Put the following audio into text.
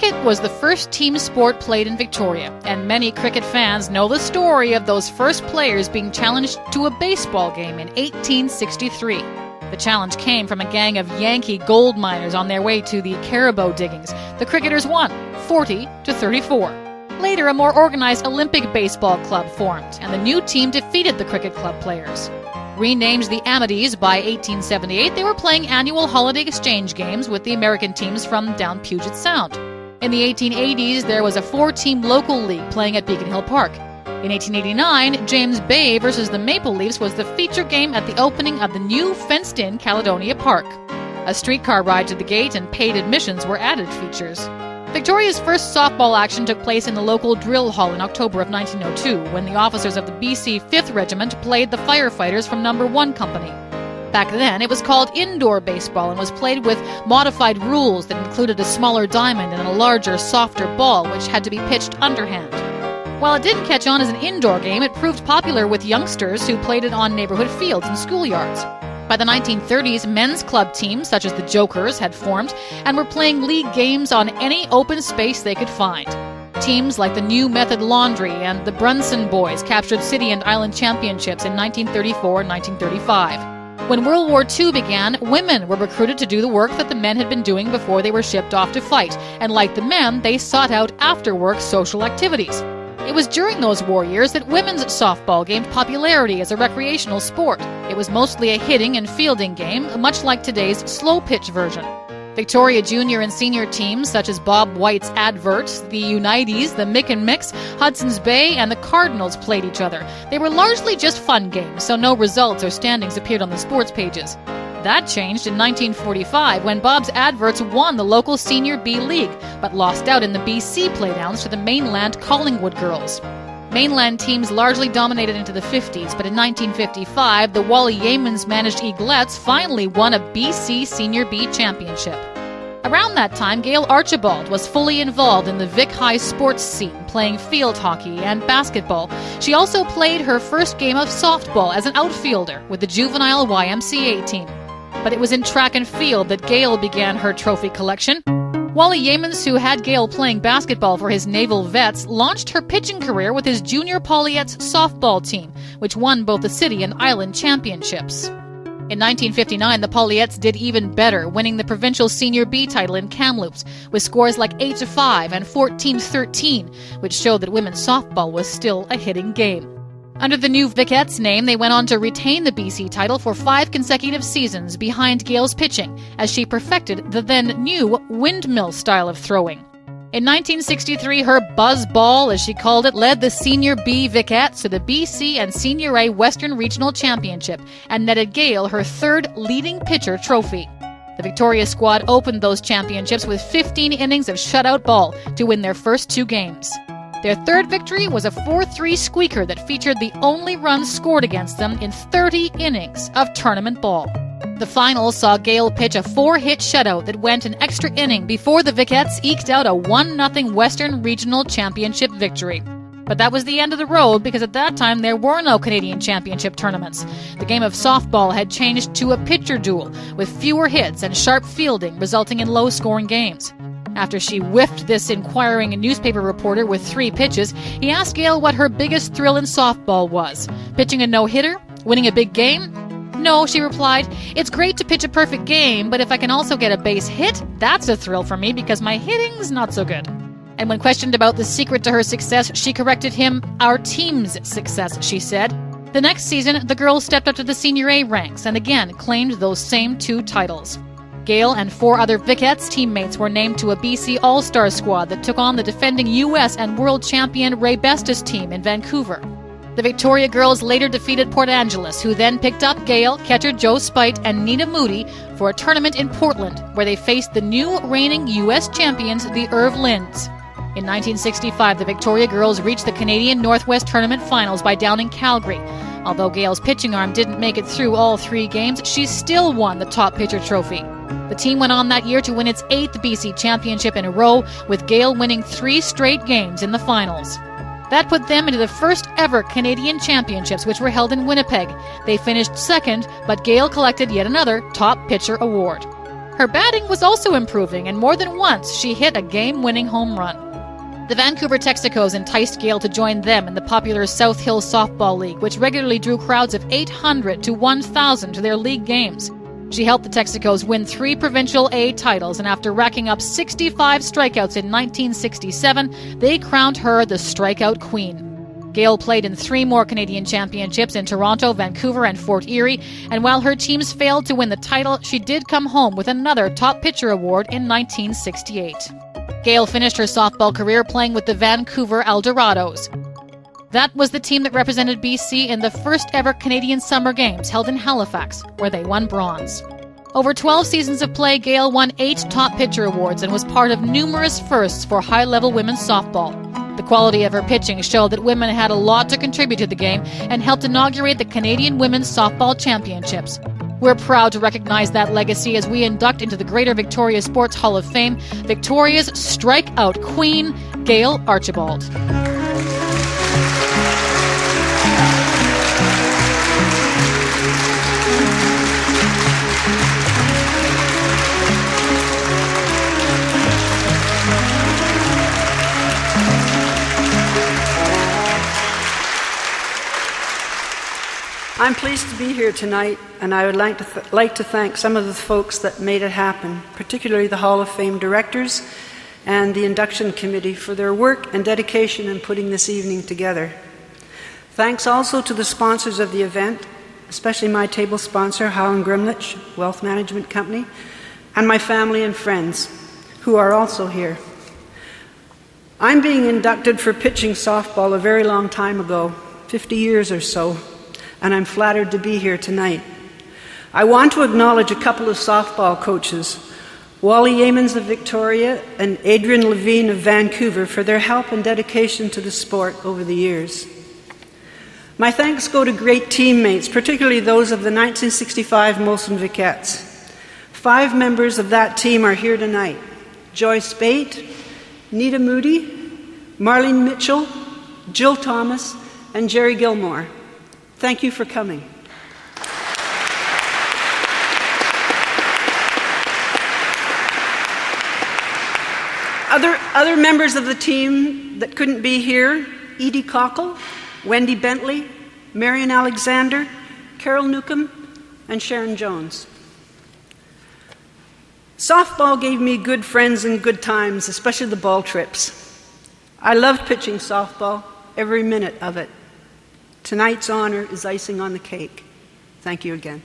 Cricket was the first team sport played in Victoria, and many cricket fans know the story of those first players being challenged to a baseball game in 1863. The challenge came from a gang of Yankee gold miners on their way to the Caribou diggings. The cricketers won, 40-34. Later, a more organized Olympic baseball club formed, and the new team defeated the cricket club players. Renamed the Amities by 1878, they were playing annual holiday exchange games with the American teams from down Puget Sound. In the 1880s, there was a 4-team local league playing at Beacon Hill Park. In 1889, James Bay versus the Maple Leafs was the feature game at the opening of the new fenced-in Caledonia Park. A streetcar ride to the gate and paid admissions were added features. Victoria's first softball action took place in the local drill hall in October of 1902, when the officers of the BC 5th Regiment played the firefighters from No. 1 Company. Back then, it was called indoor baseball and was played with modified rules that included a smaller diamond and a larger, softer ball, which had to be pitched underhand. While it didn't catch on as an indoor game, it proved popular with youngsters who played it on neighborhood fields and schoolyards. By the 1930s, men's club teams, such as the Jokers, had formed and were playing league games on any open space they could find. Teams like the New Method Laundry and the Brunson Boys captured city and island championships in 1934 and 1935. When World War II began, women were recruited to do the work that the men had been doing before they were shipped off to fight, and like the men, they sought out after-work social activities. It was during those war years that women's softball gained popularity as a recreational sport. It was mostly a hitting and fielding game, much like today's slow-pitch version. Victoria junior and senior teams such as Bob White's Adverts, the Unites, the Mick and Mix, Hudson's Bay, and the Cardinals played each other. They were largely just fun games, so no results or standings appeared on the sports pages. That changed in 1945 when Bob's Adverts won the local Senior B League, but lost out in the BC playdowns to the mainland Collingwood girls. Mainland teams largely dominated into the 50s, but in 1955, the Wally Yeamans managed Eaglets finally won a BC Senior B championship. Around that time, Gail Archibald was fully involved in the Vic High sports scene, playing field hockey and basketball. She also played her first game of softball as an outfielder with the juvenile YMCA team. But it was in track and field that Gail began her trophy collection. Wally Yeamans, who had Gail playing basketball for his naval vets, launched her pitching career with his junior Pauliettes softball team, which won both the city and island championships. In 1959, the Pauliettes did even better, winning the provincial Senior B title in Kamloops, with scores like 8-5 and 14-13, which showed that women's softball was still a hitting game. Under the new Vicettes name, they went on to retain the BC title for 5 consecutive seasons behind Gail's pitching, as she perfected the then-new windmill style of throwing. In 1963, her buzz ball, as she called it, led the Senior B Vicettes to the BC and Senior A Western Regional Championship and netted Gail her 3rd leading pitcher trophy. The Victoria squad opened those championships with 15 innings of shutout ball to win their first 2 games. Their 3rd victory was a 4-3 squeaker that featured the only run scored against them in 30 innings of tournament ball. The finals saw Gail pitch a 4-hit shutout that went an extra inning before the Vicettes eked out a 1-0 Western Regional Championship victory. But that was the end of the road because at that time there were no Canadian Championship tournaments. The game of softball had changed to a pitcher duel with fewer hits and sharp fielding, resulting in low-scoring games. After she whiffed this inquiring newspaper reporter with 3 pitches, he asked Gail what her biggest thrill in softball was. Pitching a no-hitter? Winning a big game? No, she replied. It's great to pitch a perfect game, but if I can also get a base hit, that's a thrill for me because my hitting's not so good. And when questioned about the secret to her success, she corrected him. Our team's success, she said. The next season, the girls stepped up to the Senior A ranks and again claimed those same 2 titles. Gail and 4 other Vicettes teammates were named to a BC All-Star squad that took on the defending U.S. and world champion Ray Bestis team in Vancouver. The Victoria girls later defeated Port Angeles, who then picked up Gail, catcher Joe Spite, and Nina Moody for a tournament in Portland, where they faced the new reigning U.S. champions, the Irv Linds. In 1965, the Victoria girls reached the Canadian Northwest Tournament Finals by downing Calgary. Although Gail's pitching arm didn't make it through all 3 games, she still won the top pitcher trophy. The team went on that year to win its 8th BC championship in a row, with Gail winning 3 straight games in the finals. That put them into the first ever Canadian Championships, which were held in Winnipeg. They finished 2nd, but Gail collected yet another top pitcher award. Her batting was also improving, and more than once she hit a game-winning home run. The Vancouver Texacos enticed Gail to join them in the popular South Hill Softball League, which regularly drew crowds of 800 to 1,000 to their league games. She helped the Texacos win 3 Provincial A titles, and after racking up 65 strikeouts in 1967, they crowned her the Strikeout Queen. Gail played in 3 more Canadian championships in Toronto, Vancouver, and Fort Erie, and while her teams failed to win the title, she did come home with another Top Pitcher Award in 1968. Gail finished her softball career playing with the Vancouver Eldorados. That was the team that represented BC in the first ever Canadian Summer Games held in Halifax, where they won bronze. Over 12 seasons of play, Gail won 8 Top Pitcher Awards and was part of numerous firsts for high-level women's softball. The quality of her pitching showed that women had a lot to contribute to the game and helped inaugurate the Canadian Women's Softball Championships. We're proud to recognize that legacy as we induct into the Greater Victoria Sports Hall of Fame Victoria's strikeout queen, Gail Archibald. I'm pleased to be here tonight, and I would like to thank some of the folks that made it happen, particularly the Hall of Fame directors and the induction committee for their work and dedication in putting this evening together. Thanks also to the sponsors of the event, especially my table sponsor, Howland Grimlich Wealth Management Company, and my family and friends, who are also here. I'm being inducted for pitching softball a very long time ago, 50 years or so, and I'm flattered to be here tonight. I want to acknowledge a couple of softball coaches, Wally Yeamans of Victoria and Adrian Levine of Vancouver, for their help and dedication to the sport over the years. My thanks go to great teammates, particularly those of the 1965 Molson Viquettes. 5 members of that team are here tonight: Joyce Spate, Nita Moody, Marlene Mitchell, Jill Thomas, and Jerry Gilmore. Thank you for coming. Other members of the team that couldn't be here: Edie Cockle, Wendy Bentley, Marion Alexander, Carol Newcomb, and Sharon Jones. Softball gave me good friends and good times, especially the ball trips. I loved pitching softball, every minute of it. Tonight's honor is icing on the cake. Thank you again.